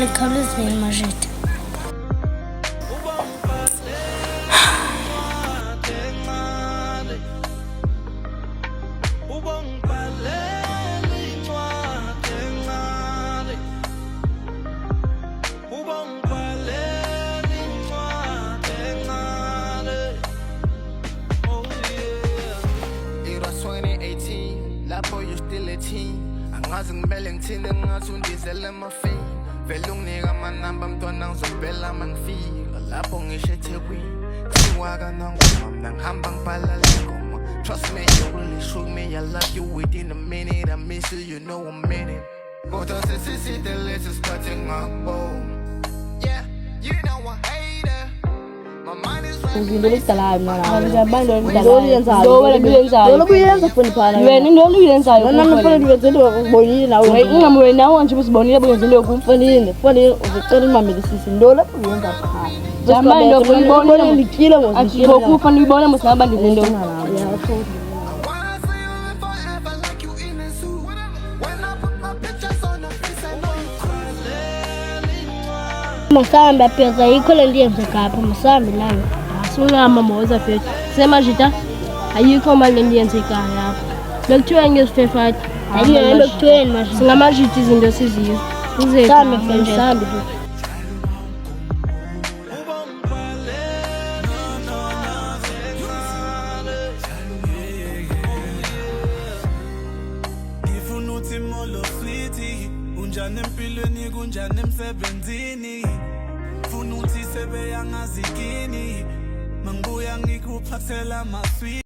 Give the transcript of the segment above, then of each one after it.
Mali khawulezile Majida. You still a teen. Angazi ngibele ngithini ngathi undizele amafi. Vele unginika amanamba mntwana ngizobhela mangifika lapho ngisho eThekwini. Kuthiwa kanangoma mina ngihamba ngibhala le ngoma. Trust me, you really shook me. I love you within a minute. I miss you, you know a minute. Kodwa sesiside isikhathi ngakho. Yeah, you know I hate it. My mind is Ngidole kudala mina. Ngiyabanda Ngidole yenzayo. Lokhu yenza futhi phana. Wena into uyenzayo. Nami mfana ngiyenzile ukubonile nawe. Ungamwe nawe nje usibonile bongenzile ukumfanile. Kufanele uzicela imamelisisi ndole uyenza phana. Jamba into ngibona ngikile ngoba akukufanele uyibone musingaba ndizinto. Masamba pesa ikhole ndiyenze kapha masambi nami. Asulama moza fethu. Semajita ayikho mali ndiyenze kaya. Bekuthiwa ngiyosifefa. Ayike bekuthiweni Majida. Singamajita izinto siziyo. Uze Sambi mfethu sambi. Unjani empilweni kunjani emsebenzini funa uthi sebeyangazikini mangibuya ngikuphathela amaswi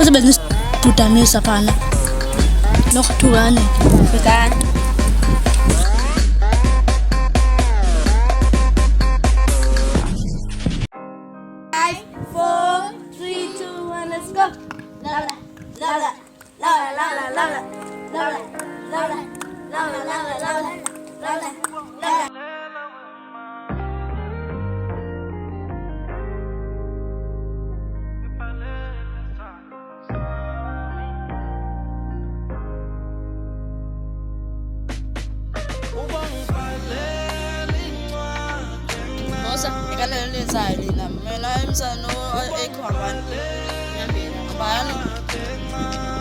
Usebenza isibhudanisa phana. Nokuthukane. Bekani. Mosa, ikanele lenzayo lina. Mina emsano ekhambani. Ngiyambela. Ngibani?